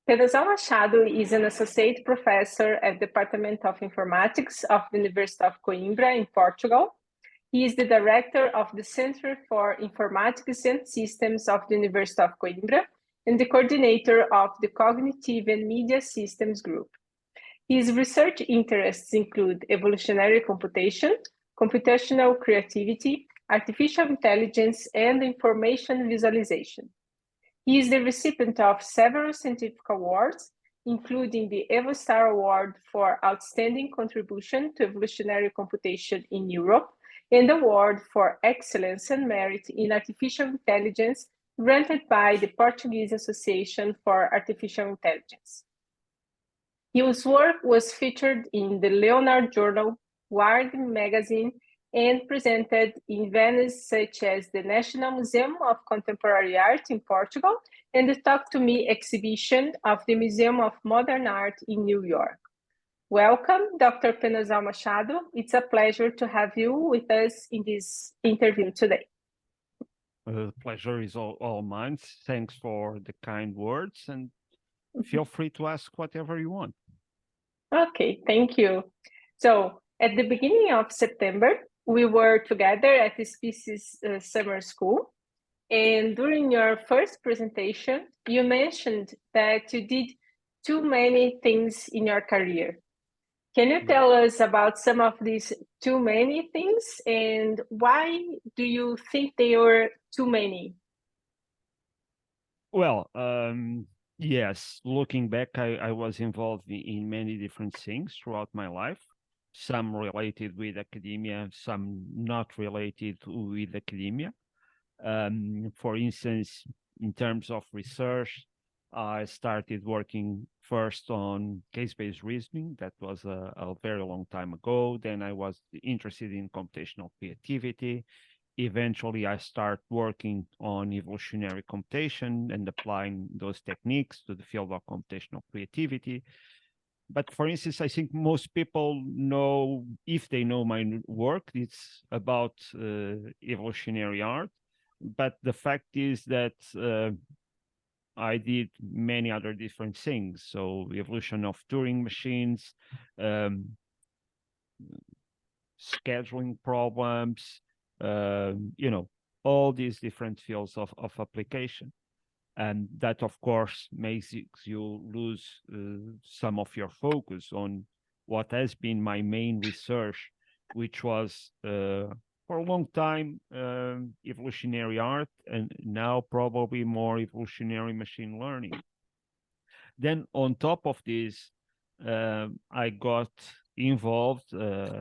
Penousal Machado is an associate professor at the Department of Informatics of the University of Coimbra in Portugal. He is the director of the Center for Informatics and Systems of the University of Coimbra and the coordinator of the Cognitive and Media Systems Group. His research interests include evolutionary computation, computational creativity, artificial intelligence, and information visualization. He is the recipient of several scientific awards, including the EvoStar Award for Outstanding Contribution to Evolutionary Computation in Europe and the Award for Excellence and Merit in Artificial Intelligence granted by the Portuguese Association for Artificial Intelligence. His work was featured in the Leonard Journal, Wired magazine, and presented in venues such as the National Museum of Contemporary Art in Portugal and the Talk to Me exhibition of the Museum of Modern Art in New York. Welcome, Dr. Penousal Machado. It's a pleasure to have you with us in this interview today. The pleasure is all mine. Thanks for the kind words, and feel free to ask whatever you want. Okay, thank you. So, at the beginning of September, we were together at the Species Summer School, and during your first presentation, you mentioned that you did too many things in your career. Can you tell us about some of these too many things and why do you think they were too many? Well, yes, looking back, I was involved in many different things throughout my life, some related with academia, some not related with academia. For instance, in terms of research, I started working first on case-based reasoning. That was a very long time ago. Then I was interested in computational creativity. Eventually, I started working on evolutionary computation and applying those techniques to the field of computational creativity. But for instance, I think most people know, if they know my work, it's about evolutionary art. But the fact is that I did many other different things. So the evolution of Turing machines, scheduling problems, all these different fields of application. And that, of course, makes you lose some of your focus on what has been my main research, which was for a long time evolutionary art, and now probably more evolutionary machine learning. Then on top of this, I got involved with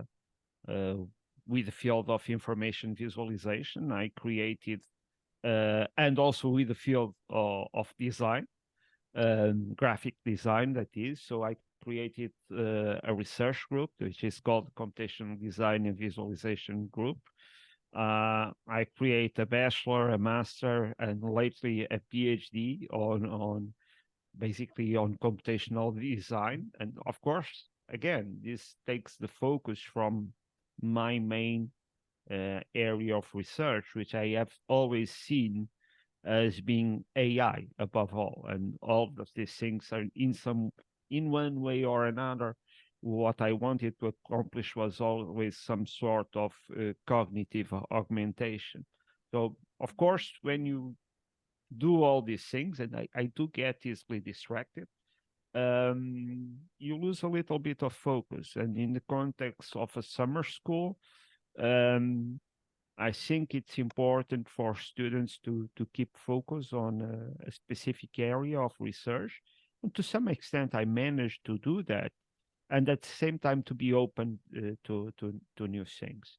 the field of information visualization. I created, and also with the field of design, graphic design, that is. So I created a research group, which is called Computational Design and Visualization Group. I create a bachelor, a master, and lately a PhD on basically on computational design. And of course, again, this takes the focus from my main area of research, which I have always seen as being AI above all. And all of these things are in one way or another. What I wanted to accomplish was always some sort of cognitive augmentation. So, of course, when you do all these things, and I do get easily distracted, you lose a little bit of focus. And in the context of a summer school, I think it's important for students to keep focus on a specific area of research. And to some extent, I managed to do that. And at the same time, to be open to new things.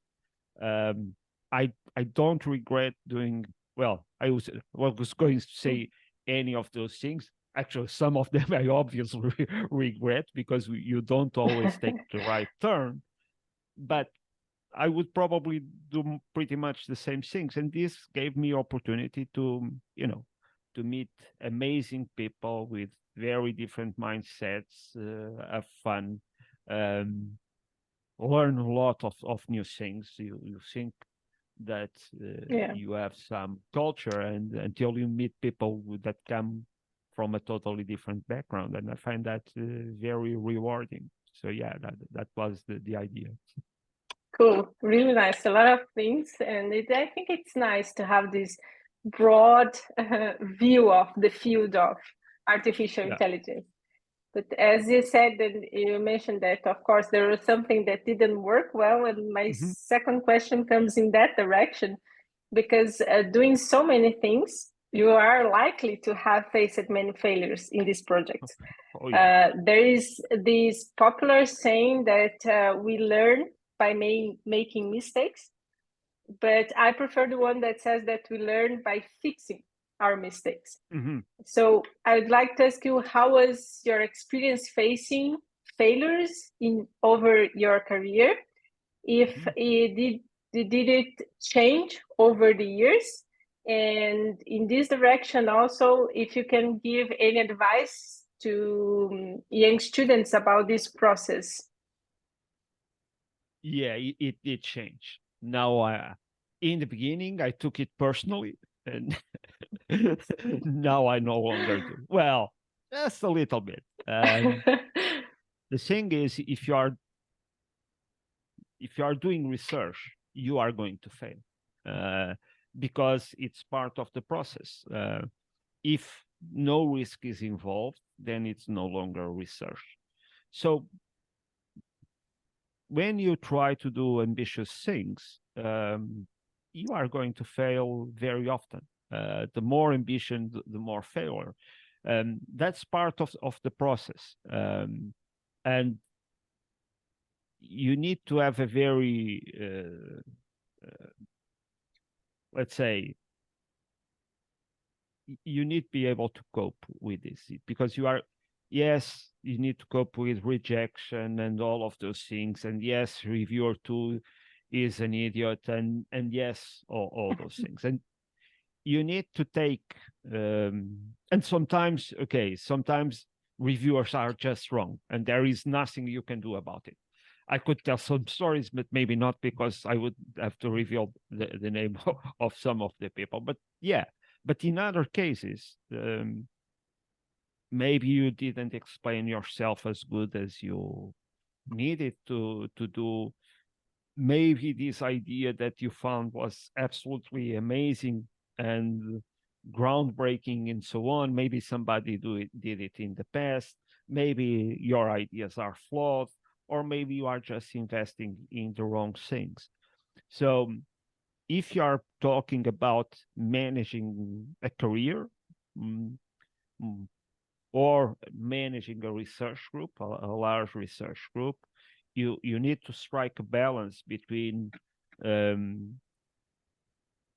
I don't regret doing, well, I was going to say any of those things. Actually, some of them I obviously regret because you don't always take the right turn. But I would probably do pretty much the same things. And this gave me opportunity to meet amazing people with very different mindsets, have fun, learn a lot of new things. You think that you have some culture, and until you meet people that come from a totally different background, and I find that very rewarding. So yeah, that was the idea. Cool, really nice. A lot of things, and I think it's nice to have this broad view of the field of artificial Yeah. intelligence. But as you said, and you mentioned that, of course, there was something that didn't work well, and my second question comes in that direction, because doing so many things, you are likely to have faced many failures in this project. Oh yeah. There is this popular saying that we learn by making mistakes, but I prefer the one that says that we learn by fixing our mistakes. So I would like to ask you, how was your experience facing failures over your career? If it did it change over the years? And in this direction also, if you can give any advice to young students about this process. Yeah, it did change. Now, in the beginning, I took it personally, and now I no longer do. Well, just a little bit. The thing is, if you are doing research, you are going to fail because it's part of the process. If no risk is involved, then it's no longer research. So when you try to do ambitious things, you are going to fail very often. The more ambition, the more failure. That's part of the process. And you need to have a very, let's say, you need to be able to cope with this because yes, you need to cope with rejection and all of those things. And yes, reviewer two is an idiot, and yes, all those things. And you need to take, and sometimes reviewers are just wrong, and there is nothing you can do about it. I could tell some stories, but maybe not, because I would have to reveal the name of some of the people. But yeah, but in other cases, maybe you didn't explain yourself as good as you needed to do. Maybe this idea that you found was absolutely amazing and groundbreaking and so on. Maybe somebody did it in the past. Maybe your ideas are flawed, or maybe you are just investing in the wrong things. So if you are talking about managing a career, mm, mm, or managing a research group, a large research group, you need to strike a balance between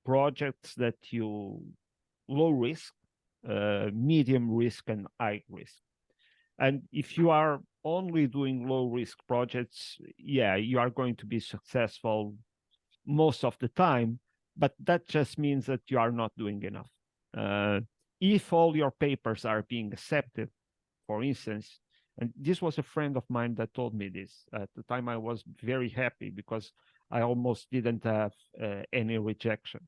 projects that you low risk, medium risk, and high risk. And if you are only doing low risk projects, yeah, you are going to be successful most of the time, but that just means that you are not doing enough. If all your papers are being accepted, for instance, and this was a friend of mine that told me this. At the time, I was very happy because I almost didn't have any rejection.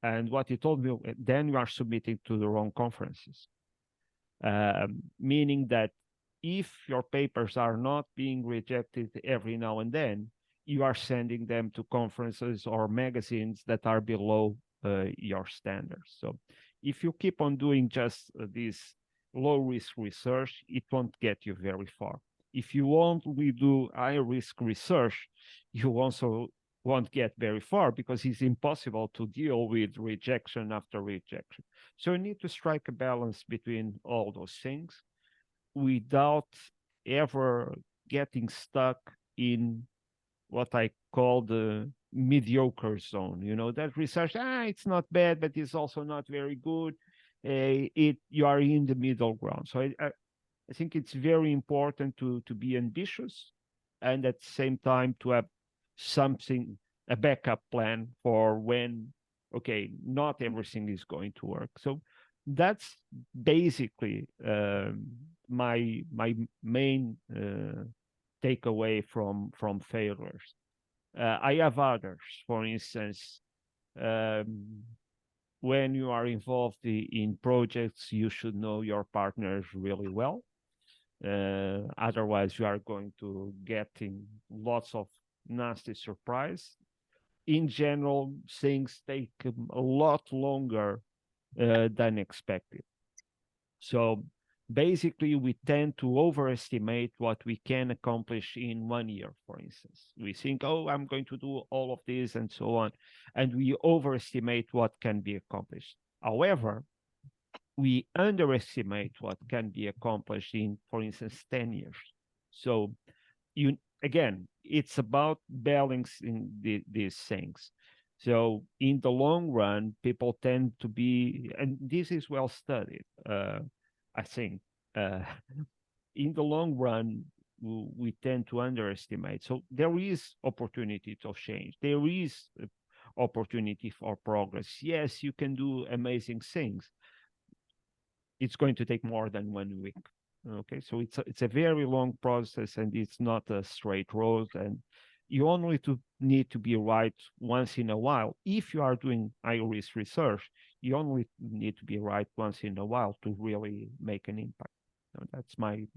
And what he told me, then you are submitting to the wrong conferences, meaning that if your papers are not being rejected every now and then, you are sending them to conferences or magazines that are below your standards. So if you keep on doing just this low risk research, it won't get you very far. If you only do high risk research, you also won't get very far because it's impossible to deal with rejection after rejection. So you need to strike a balance between all those things without ever getting stuck in what I call the mediocre zone. You know, that research, it's not bad, but it's also not very good. You are in the middle ground. So I think it's very important to be ambitious, and at the same time to have something, a backup plan for when, okay, not everything is going to work. So that's basically my main takeaway from failures. I have others. For instance, um, when you are involved in projects, you should know your partners really well. Otherwise, you are going to get in lots of nasty surprise. In general, things take a lot longer than expected. So basically, we tend to overestimate what we can accomplish in 1 year, for instance. We think, oh, I'm going to do all of this and so on. And we overestimate what can be accomplished. However, we underestimate what can be accomplished in, for instance, 10 years. So you again, it's about balancing these things. So in the long run, people tend to be, and this is well studied, I think. Uh, in the long run, we tend to underestimate. So there is opportunity to change. There is opportunity for progress. Yes, you can do amazing things. It's going to take more than 1 week. Okay, so it's a very long process, and it's not a straight road. And you only need to be right once in a while. If you are doing high risk research, you only need to be right once in a while to really make an impact. So that's my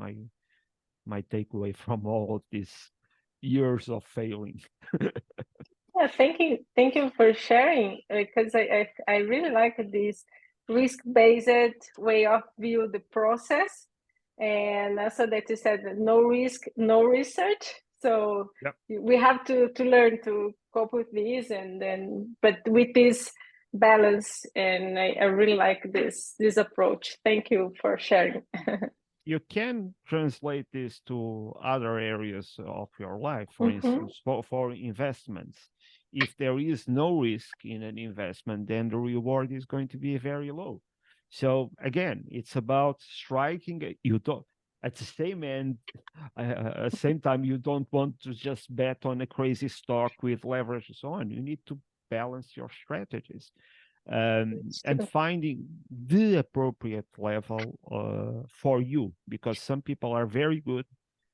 takeaway from all of these years of failing. Yeah, thank you for sharing, because I really like this risk-based way of view the process, and also that you said that no risk, no research. So Yep. we have to learn to cope with this, and then but with this balance, and I really like this approach. Thank you for sharing. You can translate this to other areas of your life. For Mhm. instance, for investments, if there is no risk in an investment, then the reward is going to be very low. So again, it's about striking. You don't at the same end, same time, you don't want to just bet on a crazy stock with leverage and so on. You need to balance your strategies, It's and true. finding the appropriate level for you, because some people are very good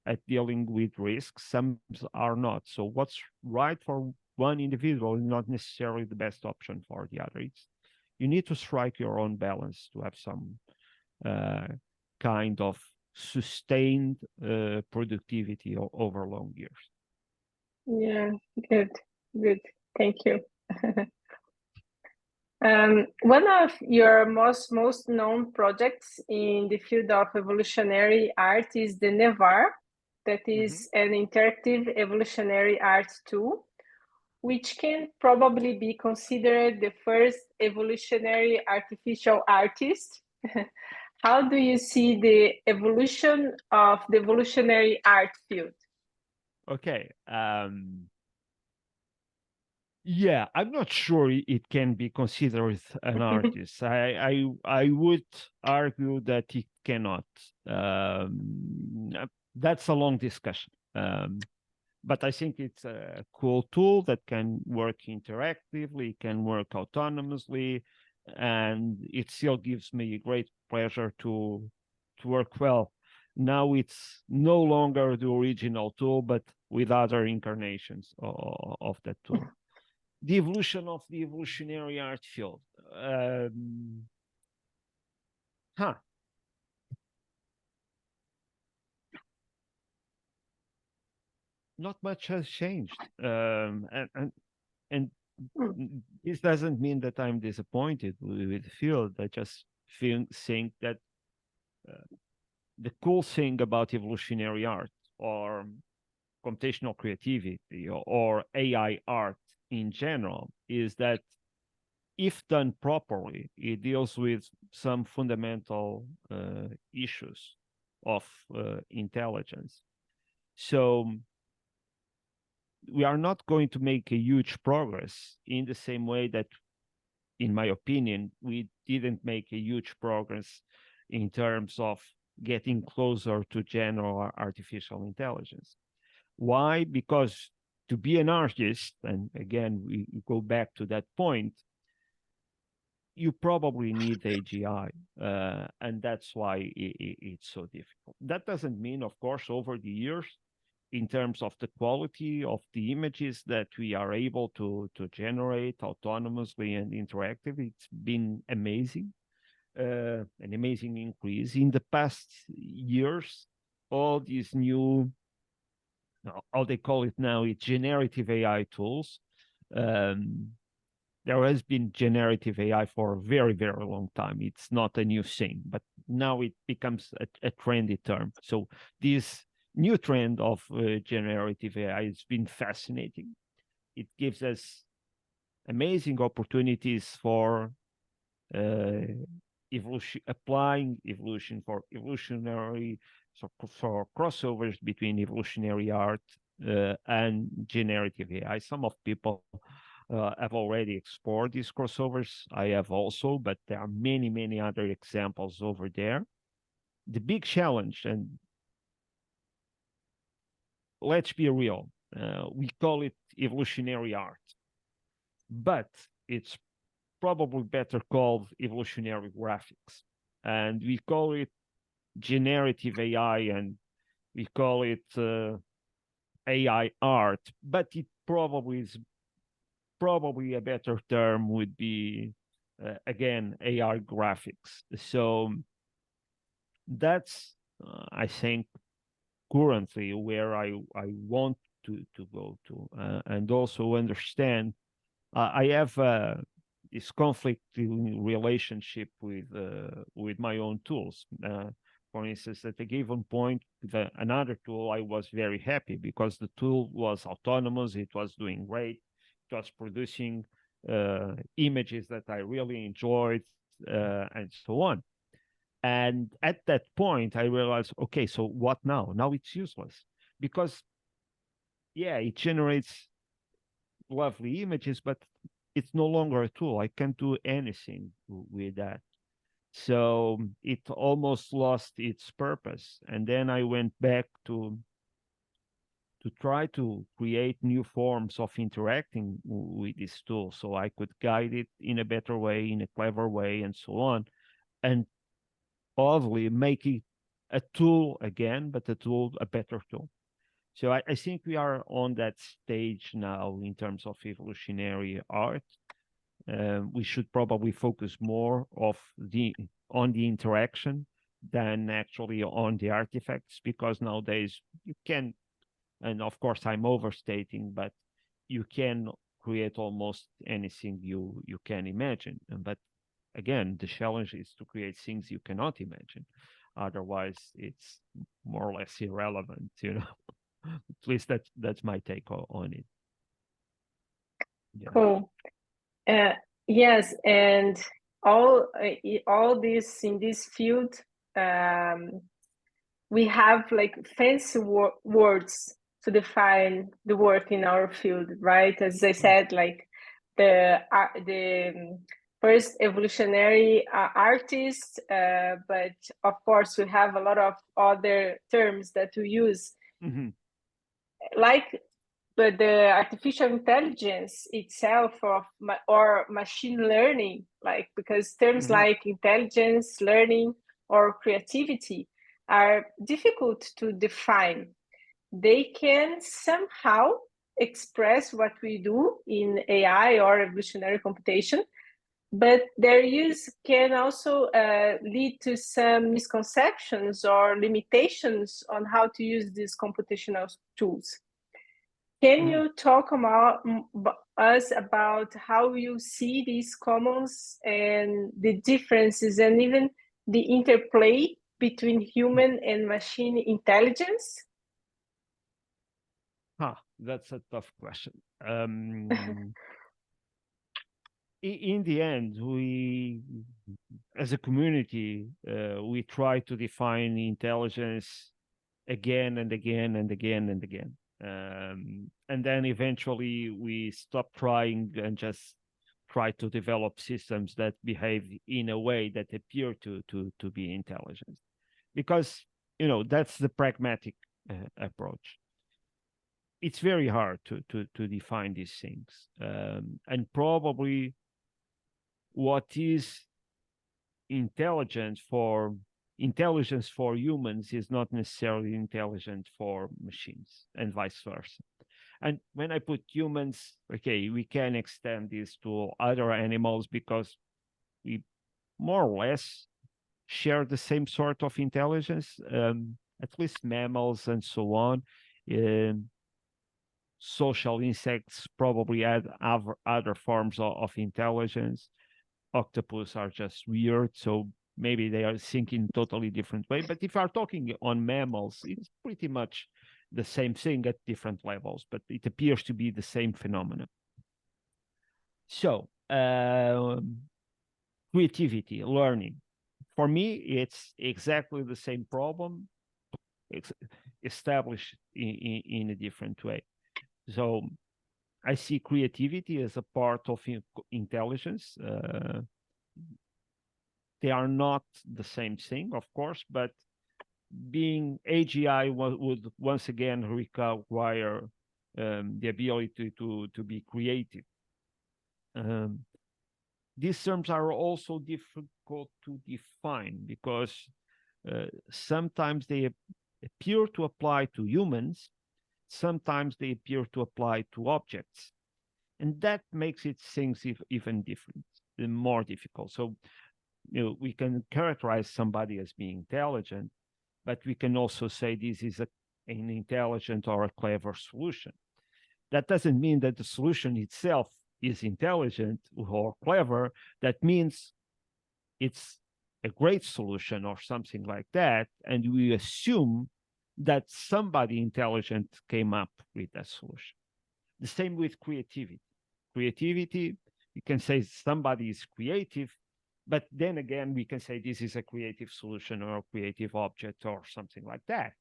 at dealing with risks, some are not. So what's right for one individual is not necessarily the best option for the other. You need to strike your own balance to have some uh, kind of sustained productivity over long years. Yeah, good, good. Thank you. One of your most known projects in the field of evolutionary art is the NEVAR, that Mhm. is an interactive evolutionary art tool, which can probably be considered the first evolutionary artificial artist. How do you see the evolution of the evolutionary art field? Okay. Yeah, I'm not sure it can be considered an artist. I would argue that it cannot. That's a long discussion. But I think it's a cool tool that can work interactively, can work autonomously, and it still gives me great pleasure to work well. Now it's no longer the original tool, but with other incarnations of that tool. The evolution of the evolutionary art field. Huh. Not much has changed. And Hmm. this doesn't mean that I'm disappointed with the field. I just think that uh, the cool thing about evolutionary art or computational creativity or AI art in general is that if done properly, it deals with some fundamental issues of intelligence. So we are not going to make a huge progress in the same way that, in my opinion, we didn't make a huge progress in terms of getting closer to general artificial intelligence. Why? Because to be an artist, and again, we go back to that point, you probably need AGI, and that's why it's so difficult. That doesn't mean, of course, over the years, in terms of the quality of the images that we are able to generate autonomously and interactive. It's been amazing, an amazing increase. In the past years, all these new, how they call it now, it's generative AI tools. Um, there has been generative AI for a very, very long time. It's not a new thing, but now it becomes a trendy term. So this new trend of generative AI has been fascinating. It gives us amazing opportunities for uh, applying evolution for evolutionary, so for crossovers between evolutionary art and generative AI. Some of people have already explored these crossovers. I have also, but there are many, many other examples over there. The big challenge, and let's be real, we call it evolutionary art, but it's probably better called evolutionary graphics. And we call it generative AI, and we call it AI art, but it probably is probably a better term would be again AR graphics. So that's I think currently where I want to go to, and also understand I have this conflicting relationship with my own tools. For instance, at a given point, another tool, I was very happy because the tool was autonomous. It was doing great. It was producing images that I really enjoyed, and so on. And at that point, I realized, okay, so what now? Now it's useless because, yeah, it generates lovely images, but it's no longer a tool. I can't do anything with that. So it almost lost its purpose. And then I went back to try to create new forms of interacting with this tool so I could guide it in a better way, in a clever way, and so on. And obviously make it a tool again, but a better tool. So I think we are on that stage now in terms of evolutionary art. We should probably focus more on the interaction than actually on the artifacts, because nowadays you can, and of course I'm overstating, but you can create almost anything you can imagine. But again, the challenge is to create things you cannot imagine. Otherwise, it's more or less irrelevant, you know. At least that's my take on it. Yeah. Cool. Uh, yes, and all this in this field, we have like fancy words to define the work in our field, right? As I said, like the first evolutionary artist, but of course we have a lot of other terms that we use, Mm-hmm. like but the artificial intelligence itself or machine learning, like because terms Mm-hmm. like intelligence, learning, or creativity are difficult to define. They can somehow express what we do in AI or evolutionary computation, but their use can also lead to some misconceptions or limitations on how to use these computational tools. Can Mm-hmm. you talk about us about how you see these commons and the differences and even the interplay between human and machine intelligence? That's a tough question. In the end, we, as a community, we try to define intelligence again and again and again and again. And then eventually we stop trying and just try to develop systems that behave in a way that appear to be intelligent, because that's the pragmatic approach. It's very hard to define these things, and probably what is intelligence for intelligence for humans is not necessarily intelligent for machines, and vice versa. And when I put humans, okay, we can extend this to other animals because we more or less share the same sort of intelligence, at least mammals and so on. Um, Social insects probably had other forms of intelligence. Octopus are just weird, so maybe they are thinking totally different way. But if you are talking on mammals, it's pretty much the same thing at different levels, but it appears to be the same phenomenon. So, creativity, learning. For me, it's exactly the same problem, established in a different way. So I see creativity as a part of intelligence. They are not the same thing, of course, but being AGI would once again require the ability to be creative. Um, these terms are also difficult to define because sometimes they appear to apply to humans, sometimes they appear to apply to objects, and that makes it things even different and more difficult. So we can characterize somebody as being intelligent, but we can also say this is an intelligent or a clever solution. That doesn't mean that the solution itself is intelligent or clever. That means it's a great solution or something like that. And we assume that somebody intelligent came up with that solution. The same with creativity. Creativity, you can say somebody is creative, but then again, we can say this is a creative solution or a creative object or something like that.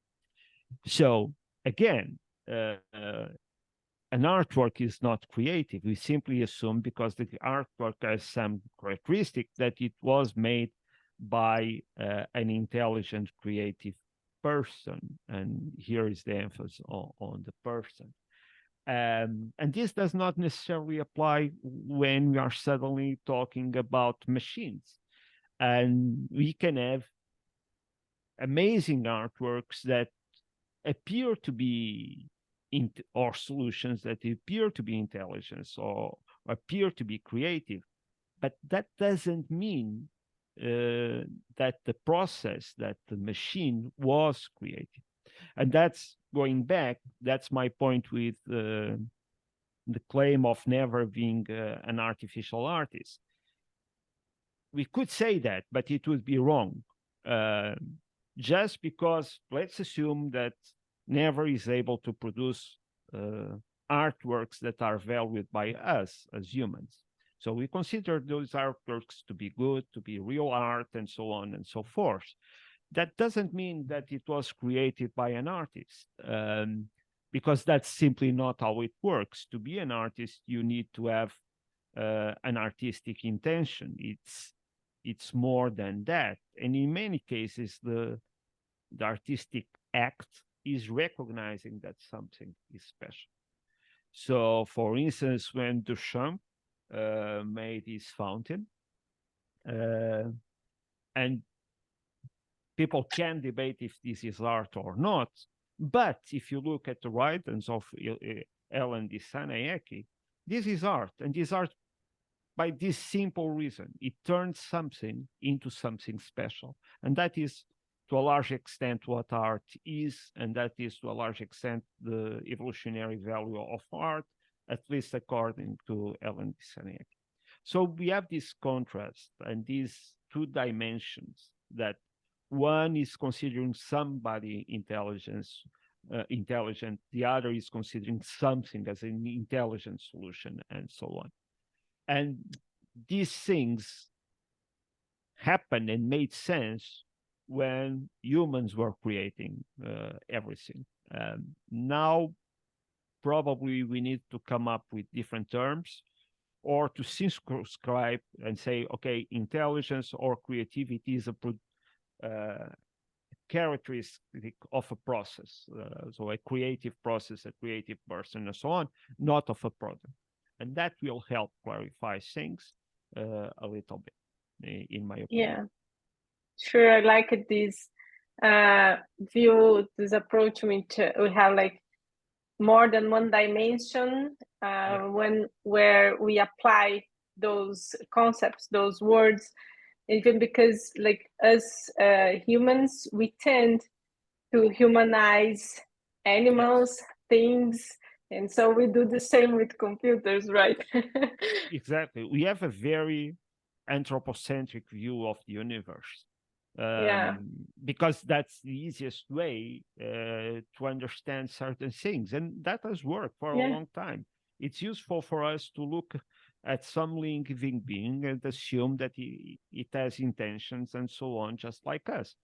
So again, an artwork is not creative. We simply assume because the artwork has some characteristic that it was made by an intelligent, creative person. And here is the emphasis on the person. And this does not necessarily apply when we are suddenly talking about machines. And we can have amazing artworks that appear to be or solutions that appear to be intelligence or appear to be creative, but that doesn't mean that the process, that the machine was creative. And that's going back, that's my point with the claim of never being an artificial artist. We could say that, but it would be wrong. Just because, let's assume that Never is able to produce artworks that are valued by us as humans. So we consider those artworks to be good, to be real art, and so on and so forth. That doesn't mean that it was created by an artist, because that's simply not how it works. To be an artist, you need to have an artistic intention. It's more than that, and in many cases, the artistic act is recognizing that something is special. So, for instance, when Duchamp made his fountain, and people can debate if this is art or not, but if you look at the writings of Ellen de Sanaeki, this is art, and this art by this simple reason. It turns something into something special. And that is, to a large extent, what art is, and that is, to a large extent, the evolutionary value of art, at least according to Ellen de Sanaeki. So we have this contrast and these two dimensions that one is considering somebody intelligent, the other is considering something as an intelligent solution, and so on. And these things happened and made sense when humans were creating everything. Now, probably we need to come up with different terms or to circumscribe and say, okay, intelligence or creativity is a characteristic of a process. So a creative process, a creative person, and so on, not of a product. And that will help clarify things a little bit, in my opinion. Yeah. Sure, I like this view, this approach, which we have like more than one dimension where we apply those concepts, those words, even because like us humans, we tend to humanize animals, things, and so we do the same with computers, right? Exactly. We have a very anthropocentric view of the universe. Yeah. Because that's the easiest way to understand certain things. And that has worked for a Yeah. long time. It's useful for us to look at some living being and assume that it has intentions and so on, just like us.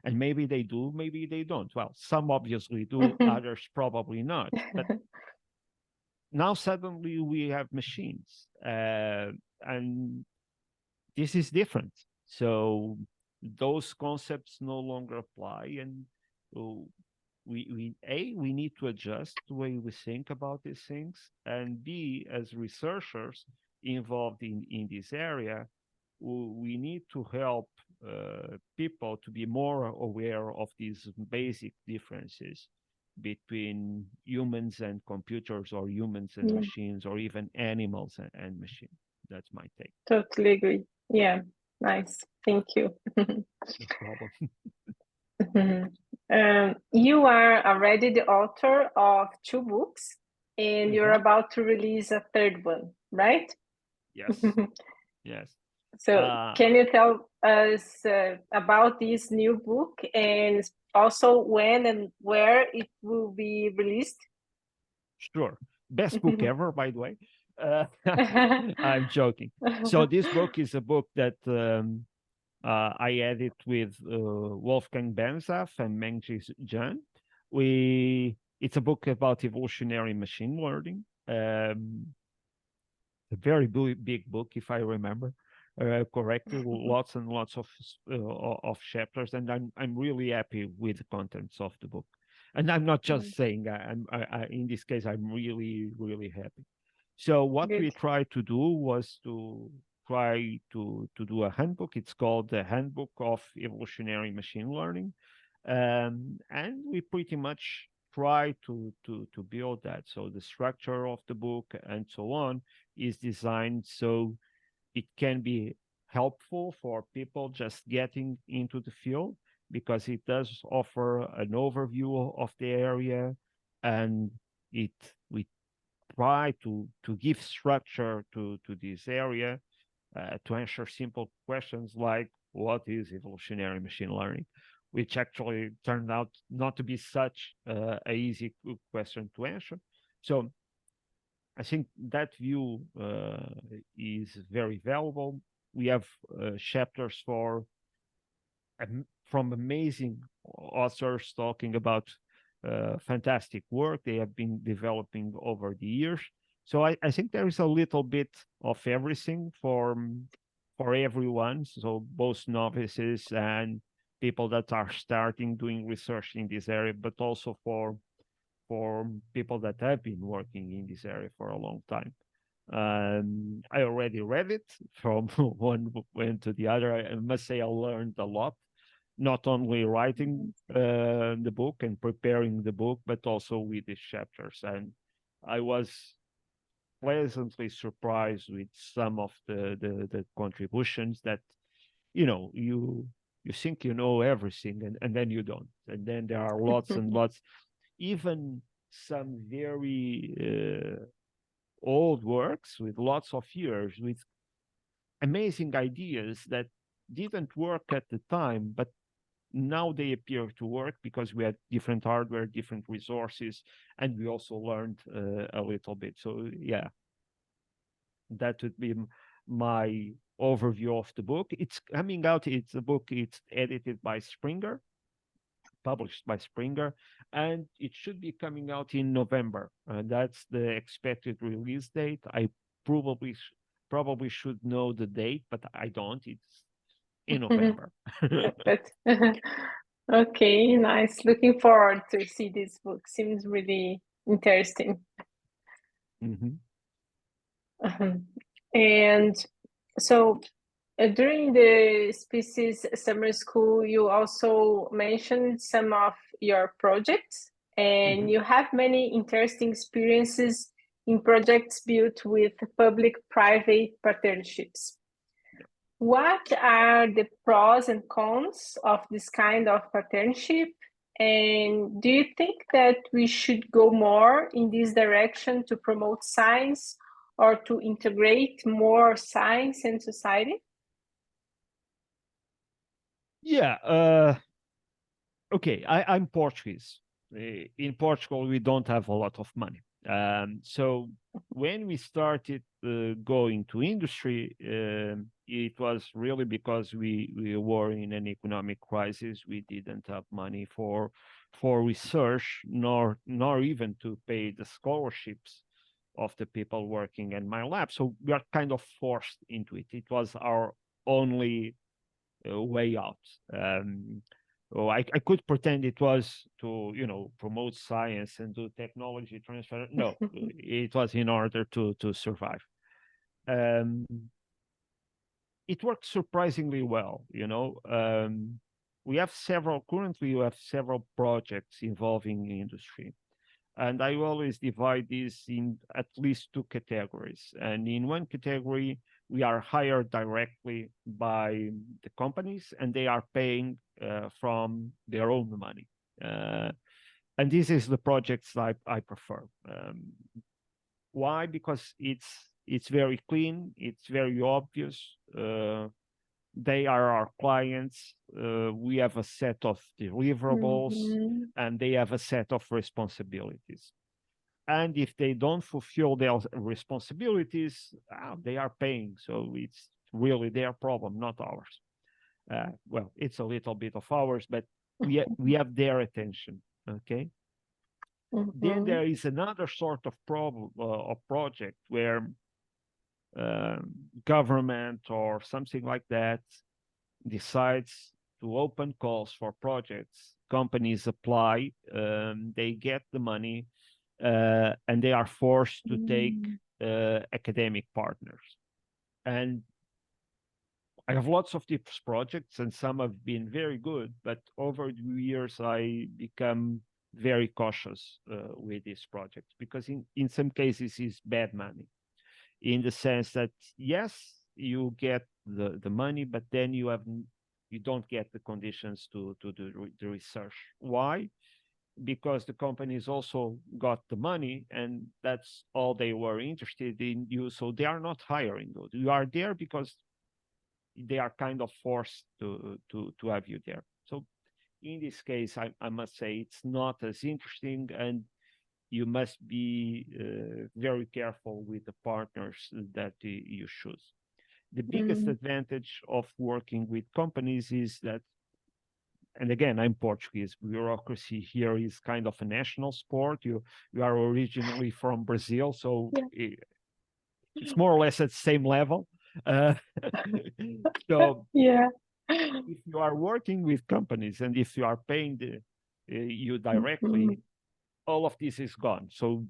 And maybe they do, maybe they don't. Well, some obviously do, others probably not. But now suddenly we have machines, and this is different. So those concepts no longer apply, and uh, we need to adjust the way we think about these things, and B, as researchers involved in this area, we need to help people to be more aware of these basic differences between humans and computers, or humans and Yeah, machines, or even animals and machines. That's my take. totally agree. Yeah, nice. Thank you. No problem. You are already the author of 2 books, and you're Mhm. about to release a third one, right? Yes, yes. So, Uh, can you tell us about this new book and also when and where it will be released? sure. Best book ever, by the way. Uh, I'm joking. So this book is a book that I edit with Wolfgang Benzath and Mengji Zhan. It's a book about evolutionary machine learning. A very big book, if I remember correctly. Lots and lots of chapters, and I'm really happy with the contents of the book. And I'm not just saying. In this case, I'm really happy. So what we Good. tried to do was to try to do a handbook. It's called the Handbook of Evolutionary Machine Learning, and we pretty much try to build that. So the structure of the book and so on is designed so it can be helpful for people just getting into the field, because it does offer an overview of the area, and it we try to give structure to this area, to answer simple questions like what is evolutionary machine learning, which actually turned out not to be such a easy question to answer. So I think that view is very valuable. We have chapters from amazing authors talking about fantastic work they have been developing over the years. So I think there is a little bit of everything for everyone. So both novices and people that are starting doing research in this area, but also for people that have been working in this area for a long time. I already read it from one went to the other. I must say I learned a lot, not only writing the book and preparing the book, but also with these chapters. And I was pleasantly surprised with some of the contributions that, you think you know everything, and then you don't. And then there are lots and lots, even some very old works with lots of years, with amazing ideas that didn't work at the time, but now they appear to work because we had different hardware, different resources, and we also learned a little bit. So yeah, that would be my overview of the book. It's coming out. It's a book. It's edited by Springer, published by Springer, and it should be coming out in November. That's the expected release date. I probably should know the date, but I don't. It's in November. Perfect. Okay, nice. Looking forward to see this book. Seems really interesting. Mm-hmm. And so During the Species Summer School, you also mentioned some of your projects, and you have many interesting experiences in projects built with public-private partnerships. What are the pros and cons of this kind of partnership? And do you think that we should go more in this direction to promote science or to integrate more science and society? Yeah. Okay. I'm Portuguese. In Portugal, we don't have a lot of money. So when we started going to industry, it was really because we were in an economic crisis. We didn't have money for research, nor even to pay the scholarships of the people working in my lab. So we are kind of forced into it. It was our only way out. I could pretend it was to, promote science and do technology transfer. No, it was in order to survive. Um, it worked surprisingly well. Currently we have several projects involving industry. And I always divide this in at least two categories. And in one category, we are hired directly by the companies and they are paying from their own money. And this is the projects I prefer. Why? Because it's very clean, it's very obvious. They are our clients. We have a set of deliverables, and they have a set of responsibilities. And if they don't fulfill their responsibilities, they are paying. So it's really their problem, not ours. Well, it's a little bit of ours, but we have their attention. Okay. Then there is another sort of problem of project where government or something like that decides to open calls for projects. Companies apply, they get the money, and they are forced to take academic partners. And I have lots of these projects, and some have been very good, but over the years, I become very cautious with these projects because in some cases, it's bad money in the sense that, yes, you get the money, but then you don't get the conditions to do the research. Why? Because the companies also got the money and that's all they were interested in you. So they are not hiring those. You are there because they are kind of forced to have you there. So in this case, I must say it's not as interesting, and you must be very careful with the partners that you choose. The biggest advantage of working with companies is that, and again, I'm Portuguese, bureaucracy here is kind of a national sport. You are originally from Brazil, so it's more or less at the same level. So Yeah. if you are working with companies and if you are paying you directly, all of this is gone. So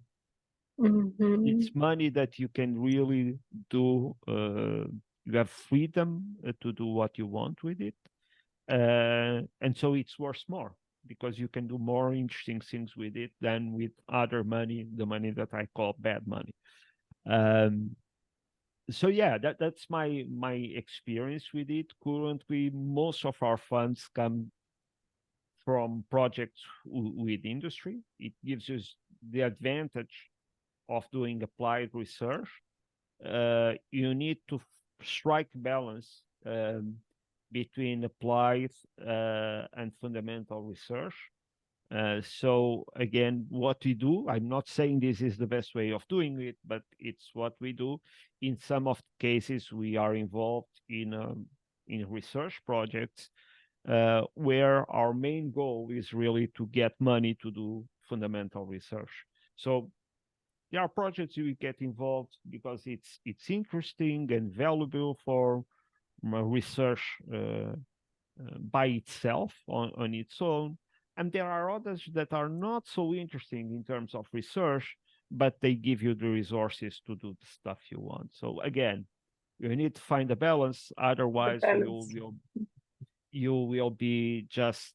it's money that you can really do. You have freedom to do what you want with it. And so it's worth more because you can do more interesting things with it than with other money, the money that I call bad money. So yeah, that's my experience with it. Currently, most of our funds come from projects with industry. It gives us the advantage of doing applied research. You need to strike balance between applied and fundamental research. So again, what we do, I'm not saying this is the best way of doing it, but it's what we do. In some of the cases, we are involved in research projects where our main goal is really to get money to do fundamental research. So there are projects we get involved because it's interesting and valuable for research by itself on its own. And there are others that are not so interesting in terms of research, but they give you the resources to do the stuff you want. So again, You need to find a balance, The otherwise balance. you will be just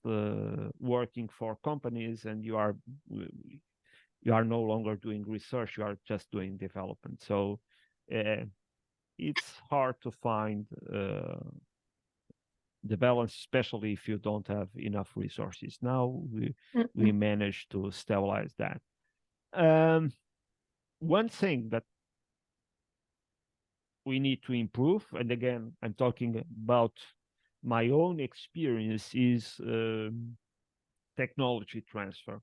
working for companies, and you are no longer doing research, you are just doing development. So uh, it's hard to find the balance, especially if you don't have enough resources. Now we Mhm. managed to stabilize that. Um, One thing that we need to improve, and again, I'm talking about my own experience, is technology transfer,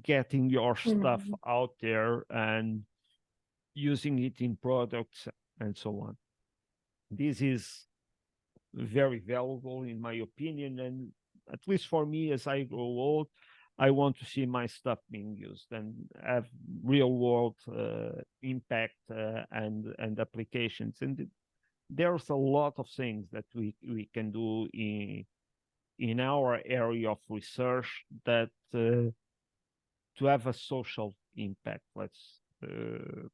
getting your stuff Mhm. out there and using it in products and so on. This is very valuable in my opinion, and at least for me, as I grow old, I want to see my stuff being used and have real world impact and applications. And there's a lot of things that we can do in our area of research that to have a social impact, let's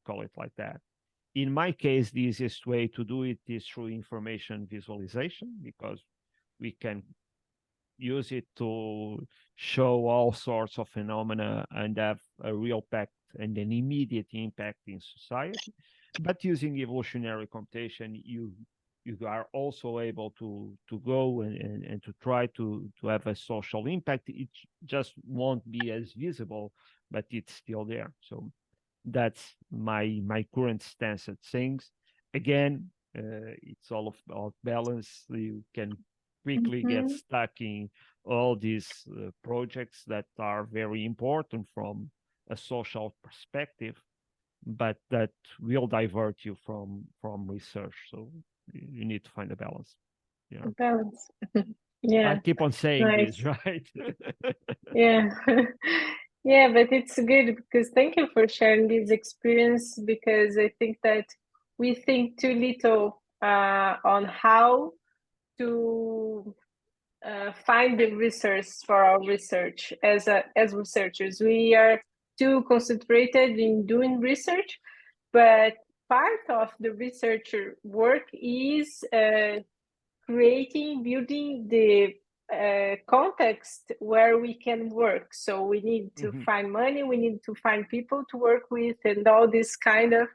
call it like that. In my case, the easiest way to do it is through information visualization, because we can use it to show all sorts of phenomena and have a real impact and an immediate impact in society. But using evolutionary computation, you are also able to go and to try to have a social impact. It just won't be as visible, but it's still there. So that's my current stance at things. Again, it's all about balance. You can quickly get Mhm. stuck in all these projects that are very important from a social perspective, but that will divert you from research. So you need to find a balance. Yeah, Balance. I Yeah, keep on saying this, nice. right? Yeah. Yeah, but it's good because thank you for sharing this experience because I think that we think too little on how to find the resource for our research as researchers. We are too concentrated in doing research, but part of the researcher work is creating, building the context where we can work. So we need to Mhm. find money, we need to find people to work with, and all this kind of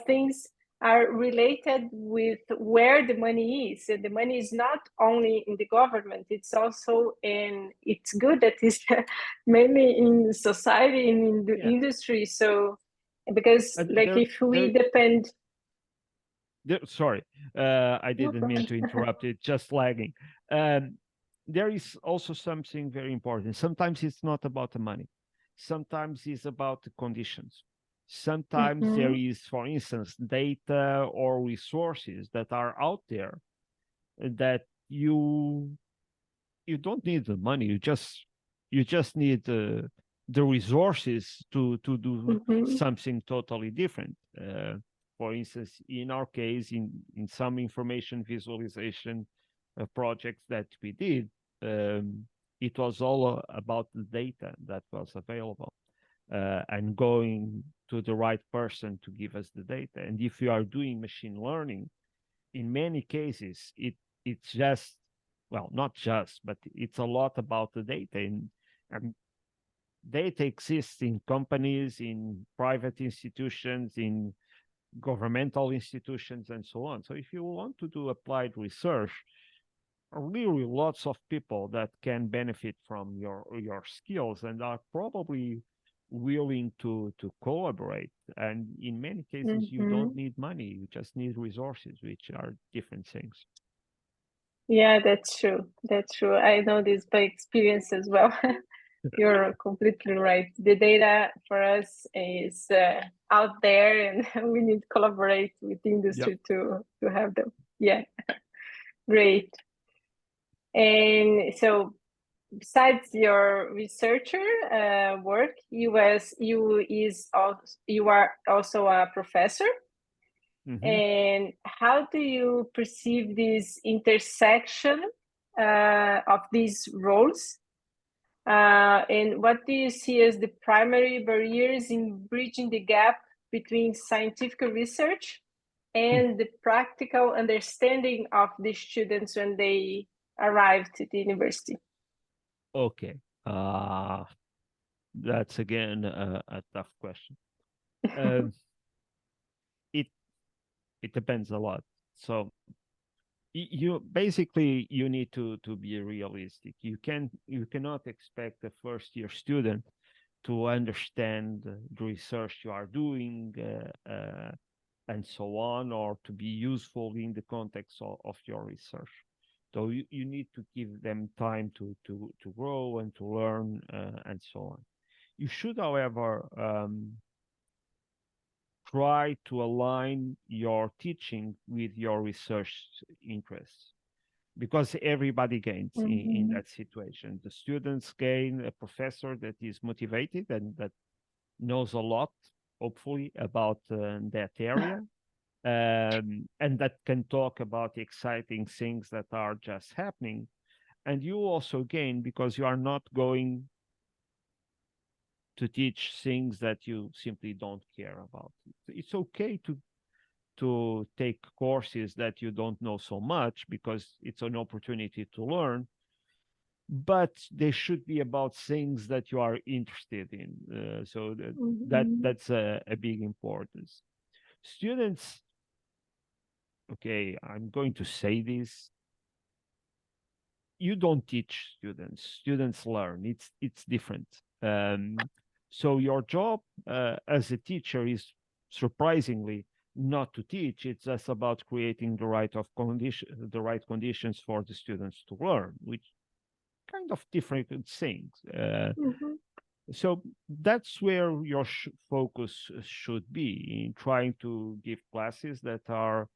things are related with where the money is. And the money is not only in the government, it's also in, it's good that it's mainly in society and in the Yeah, industry. So because and like if we depend, sorry, I no didn't mean problem. to interrupt it, just lagging. Um, there is also something very important. Sometimes it's not about the money. Sometimes it's about the conditions. Sometimes there Mhm, is, for instance, data or resources that are out there that you don't need the money. You just need the resources to do mhm, something totally different. For instance, in our case, in some information visualization projects that we did, it was all about the data that was available and going to the right person to give us the data. And if you are doing machine learning, in many cases it's just, well, not just, but it's a lot about the data. And data exists in companies, in private institutions, in governmental institutions, and so on. So if you want to do applied research, really lots of people that can benefit from your skills and are probably willing to collaborate. And in many cases you don't mhm. need money, you just need resources, which are different things. Yeah, that's true. That's true. I know this by experience as well. You're completely right. The data for us is out there, and we need to collaborate with the Yep. industry to have them. Yeah, great. And so, besides your researcher work, you are also a professor. Hmm. And how do you perceive this intersection of these roles? And what do you see as the primary barriers in bridging the gap between scientific research and the practical understanding of the students when they arrive to the university? Okay. That's again a tough question. Um, it it depends a lot. So you basically you need to be realistic. You cannot expect a first year student to understand the research you are doing and so on, or to be useful in the context of your research. So you need to give them time to grow and to learn and so on. You should, however, try to align your teaching with your research interests, because everybody gains in that situation. The students gain a professor that is motivated and that knows a lot, hopefully, about that area, and that can talk about exciting things that are just happening. And you also gain because you are not going to teach things that you simply don't care about. It's okay to take courses that you don't know so much because it's an opportunity to learn, but they should be about things that you are interested in. So that's a big importance. Students, okay, I'm going to say this. You don't teach students. Students learn. It's different. So your job as a teacher is surprisingly not to teach. It's just about creating the right conditions for the students to learn, which kind of different things. So that's where your focus should be, in trying to give classes that are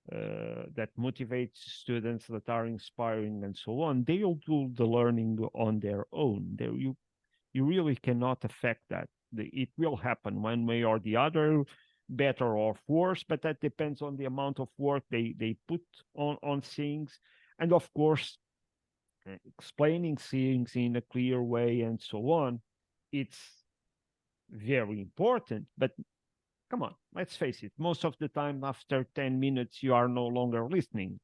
that motivate students, that are inspiring, and so on. They'll do the learning on their own. You really cannot affect that. It will happen one way or the other, better or worse, but that depends on the amount of work they put on things, and of course, explaining things in a clear way and so on. It's very important, but come on, let's face it, most of the time after 10 minutes you are no longer listening,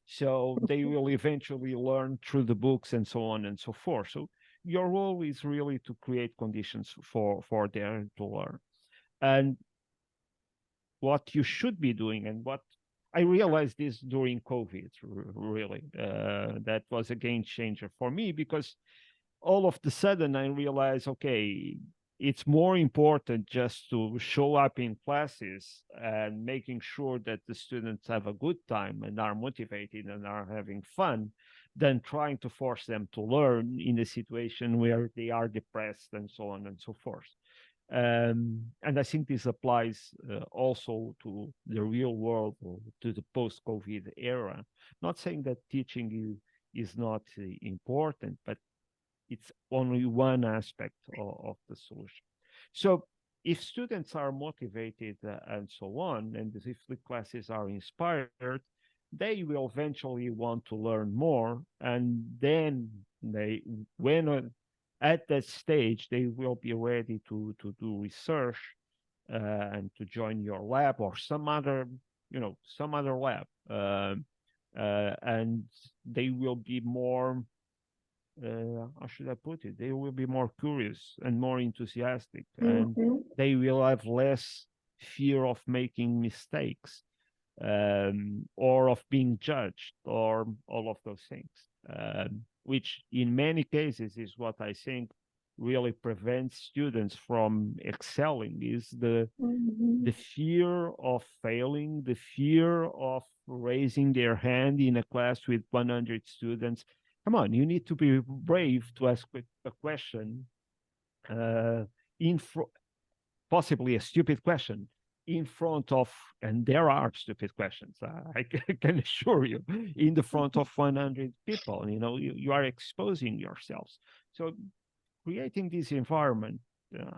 so they will eventually learn through the books and so on and so forth. So your role is really to create conditions for them to learn. And what you should be doing, and what I realized this during COVID, really, that was a game changer for me, because all of the sudden I realized, okay, it's more important just to show up in classes and making sure that the students have a good time and are motivated and are having fun, than trying to force them to learn in a situation where they are depressed and so on and so forth. And I think this applies also to the real world, or to the post-COVID era. Not saying that teaching is not important, but it's only one aspect of the solution. So if students are motivated and so on, and if the classes are inspired, they will eventually want to learn more. And then when at that stage, they will be ready to do research and to join your lab or some other, some other lab. And they will be more, how should I put it? They will be more curious and more enthusiastic, and they will have less fear of making mistakes, or of being judged, or all of those things, which in many cases is what I think really prevents students from excelling, is the fear of failing, the fear of raising their hand in a class with 100 students. Come on, you need to be brave to ask a question, uh, possibly a stupid question, in front of, and there are stupid questions, I can assure you, in the front of 100 people. You are exposing yourselves. So creating this environment,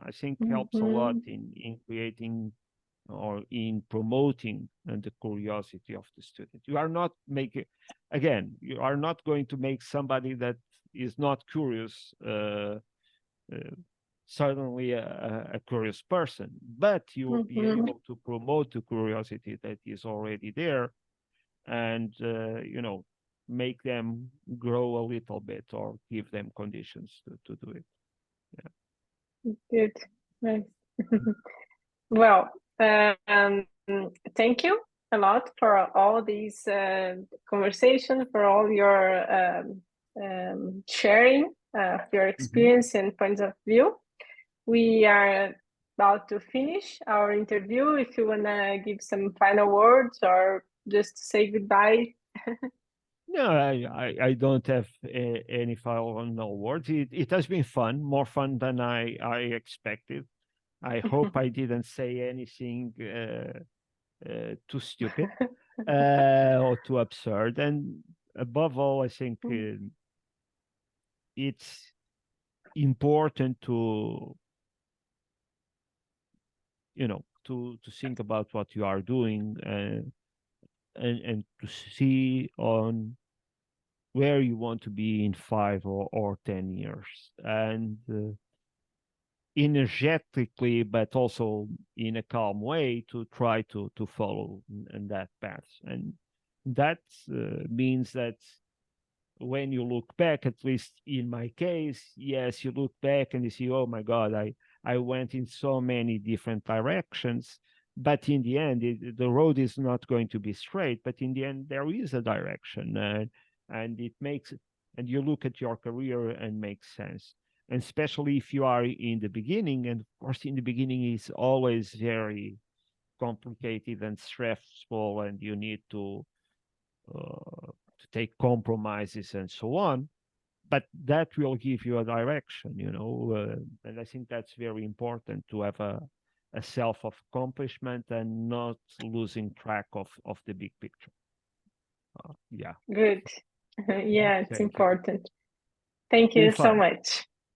I think, helps a lot in creating or in promoting the curiosity of the student. You are not making, again, you are not going to make somebody that is not curious suddenly a curious person, but you will be Mhm. able to promote the curiosity that is already there, and make them grow a little bit or give them conditions to do it. Good. Nice. Well, thank you a lot for all these conversation, for all your sharing of your Mhm. experience and points of view. We are about to finish our interview. If you want to give some final words or just say goodbye. No, I don't have any final words. It has been fun, more fun than I expected. I hope I didn't say anything too stupid or too absurd. And above all, I think it's important to to think about what you are doing, and to see on where you want to be in 5 or 10 years, and energetically, but also in a calm way, to try to follow in that path. And that means that when you look back, at least in my case, yes, you look back and you see, oh my God, I went in so many different directions, but in the end, the road is not going to be straight. But in the end, there is a direction, and it makes, and you look at your career and makes sense. And especially if you are in the beginning, and of course, in the beginning, it's always very complicated and stressful, and you need to take compromises and so on, but that will give you a direction, and I think that's very important, to have a self of accomplishment and not losing track of the big picture. Yeah. Good. Yeah, it's Thank you. important. Thank Been you so fun. much.